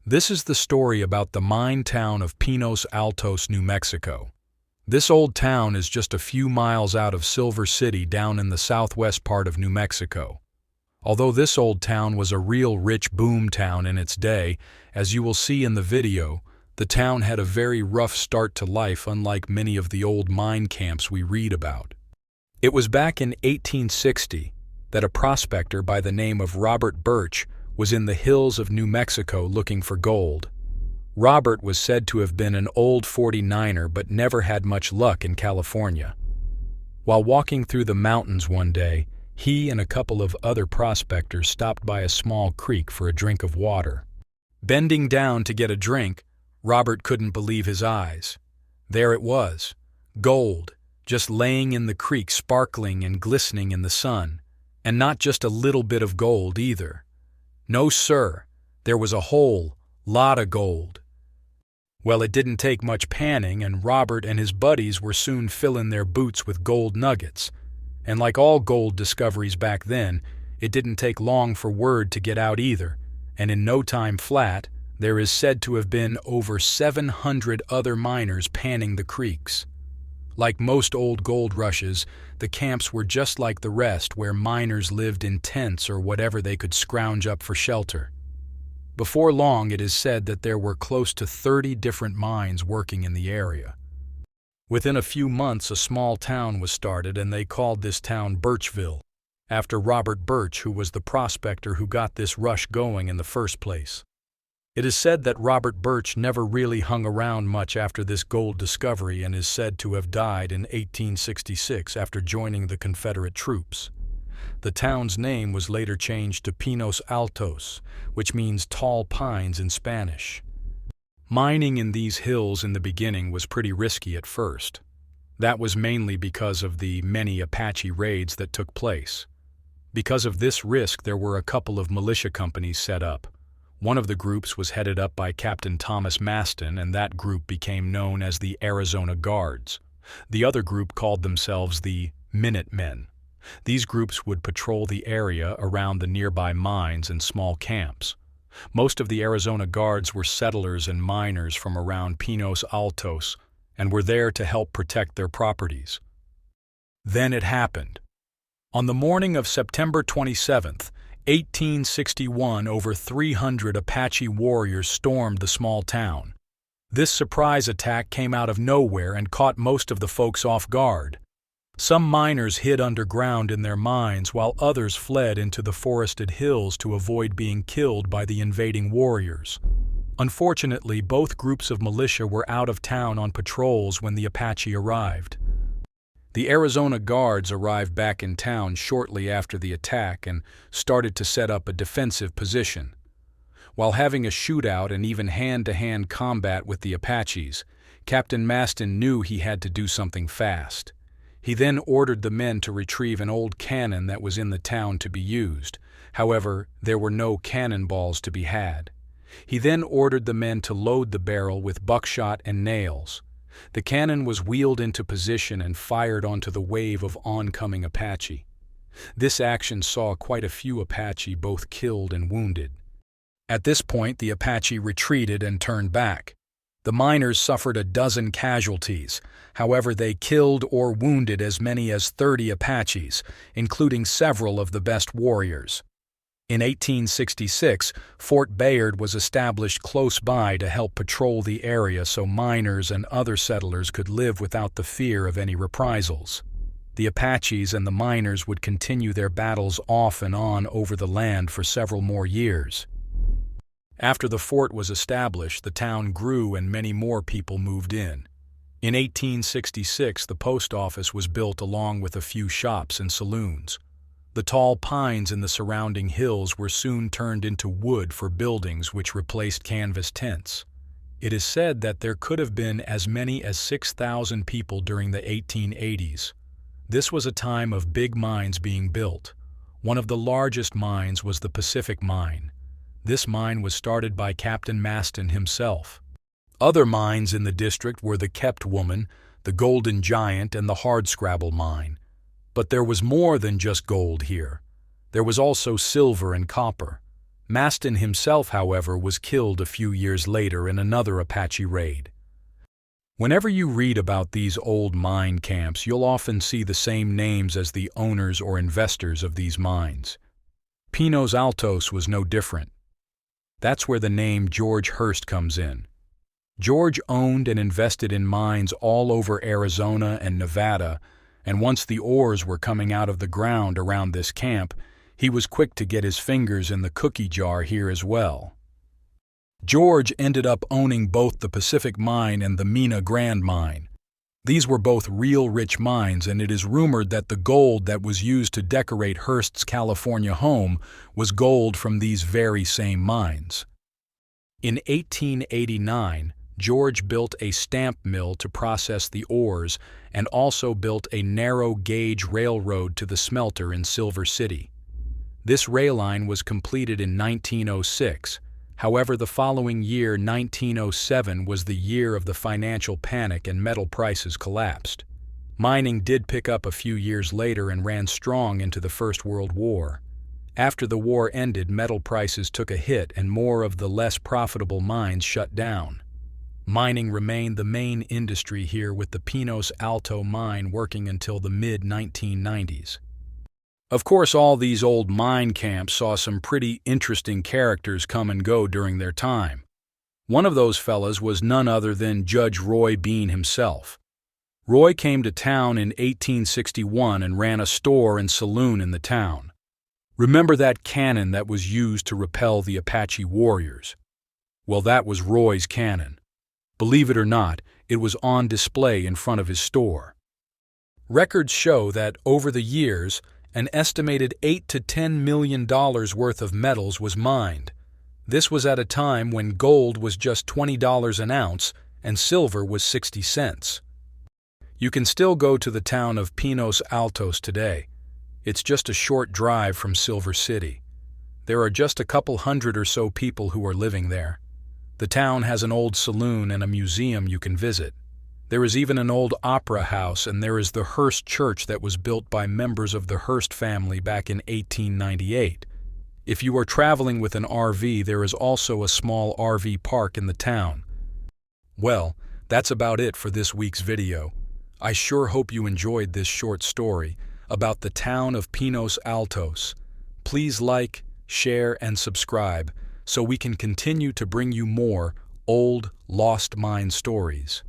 This is the story about the mine town of Pinos Altos, New Mexico. This old town is just a few miles out of Silver City down in the southwest part of New Mexico. Although this old town was a real rich boom town in its day, as you will see in the video, the town had a very rough start to life, unlike many of the old mine camps we read about. It was back in 1860 that a prospector by the name of Robert Birch was in the hills of New Mexico looking for gold. Robert was said to have been an old 49er but never had much luck in California. While walking through the mountains one day, he and a couple of other prospectors stopped by a small creek for a drink of water. Bending down to get a drink, Robert couldn't believe his eyes. There it was, gold, just laying in the creek, sparkling and glistening in the sun. And not just a little bit of gold either. No, sir, there was a whole lot of gold. Well, it didn't take much panning, and Robert and his buddies were soon filling their boots with gold nuggets. And like all gold discoveries back then, it didn't take long for word to get out either, and in no time flat, there is said to have been over 700 other miners panning the creeks. Like most old gold rushes, the camps were just like the rest, where miners lived in tents or whatever they could scrounge up for shelter. Before long, it is said that there were close to 30 different mines working in the area. Within a few months, a small town was started, and they called this town Birchville, after Robert Birch, who was the prospector who got this rush going in the first place. It is said that Robert Birch never really hung around much after this gold discovery and is said to have died in 1866 after joining the Confederate troops. The town's name was later changed to Pinos Altos, which means tall pines in Spanish. Mining in these hills in the beginning was pretty risky at first. That was mainly because of the many Apache raids that took place. Because of this risk, there were a couple of militia companies set up. One of the groups was headed up by Captain Thomas Maston, and that group became known as the Arizona Guards. The other group called themselves the Minutemen. These groups would patrol the area around the nearby mines and small camps. Most of the Arizona Guards were settlers and miners from around Pinos Altos and were there to help protect their properties. Then it happened. On the morning of September 27th, 1861, over 300 Apache warriors stormed the small town. This surprise attack came out of nowhere and caught most of the folks off guard. Some miners hid underground in their mines, while others fled into the forested hills to avoid being killed by the invading warriors. Unfortunately, both groups of militia were out of town on patrols when the Apache arrived. The Arizona Guards arrived back in town shortly after the attack and started to set up a defensive position. While having a shootout and even hand-to-hand combat with the Apaches, Captain Maston knew he had to do something fast. He then ordered the men to retrieve an old cannon that was in the town to be used. However, there were no cannonballs to be had. He then ordered the men to load the barrel with buckshot and nails. The cannon was wheeled into position and fired onto the wave of oncoming Apache. This action saw quite a few Apache both killed and wounded. At this point, the Apache retreated and turned back. The miners suffered a dozen casualties. However, they killed or wounded as many as 30 Apaches, including several of the best warriors. In 1866, Fort Bayard was established close by to help patrol the area so miners and other settlers could live without the fear of any reprisals. The Apaches and the miners would continue their battles off and on over the land for several more years. After the fort was established, the town grew and many more people moved in. In 1866, the post office was built along with a few shops and saloons. The tall pines in the surrounding hills were soon turned into wood for buildings, which replaced canvas tents. It is said that there could have been as many as 6,000 people during the 1880s. This was a time of big mines being built. One of the largest mines was the Pacific Mine. This mine was started by Captain Maston himself. Other mines in the district were the Kept Woman, the Golden Giant, and the Hardscrabble Mine. But there was more than just gold here. There was also silver and copper. Maston himself, however, was killed a few years later in another Apache raid. Whenever you read about these old mine camps, you'll often see the same names as the owners or investors of these mines. Pinos Altos was no different. That's where the name George Hearst comes in. George owned and invested in mines all over Arizona and Nevada, and once the ores were coming out of the ground around this camp, he was quick to get his fingers in the cookie jar here as well. George ended up owning both the Pacific Mine and the Mina Grande Mine. These were both real rich mines, and it is rumored that the gold that was used to decorate Hearst's California home was gold from these very same mines. In 1889, George built a stamp mill to process the ores and also built a narrow-gauge railroad to the smelter in Silver City. This rail line was completed in 1906. However, the following year, 1907, was the year of the financial panic and metal prices collapsed. Mining did pick up a few years later and ran strong into the First World War. After the war ended, metal prices took a hit and more of the less profitable mines shut down. Mining remained the main industry here, with the Pinos Altos mine working until the mid-1990s. Of course, all these old mine camps saw some pretty interesting characters come and go during their time. One of those fellas was none other than Judge Roy Bean himself. Roy came to town in 1861 and ran a store and saloon in the town. Remember that cannon that was used to repel the Apache warriors? Well, that was Roy's cannon. Believe it or not, it was on display in front of his store. Records show that over the years, an estimated $8 to $10 million worth of metals was mined. This was at a time when gold was just $20 an ounce and silver was 60 cents. You can still go to the town of Pinos Altos today. It's just a short drive from Silver City. There are just a couple hundred or so people who are living there. The town has an old saloon and a museum you can visit. There is even an old opera house, and there is the Hearst Church that was built by members of the Hearst family back in 1898. If you are traveling with an RV, there is also a small RV park in the town. Well, that's about it for this week's video. I sure hope you enjoyed this short story about the town of Pinos Altos. Please like, share, and subscribe so we can continue to bring you more old, lost mine stories.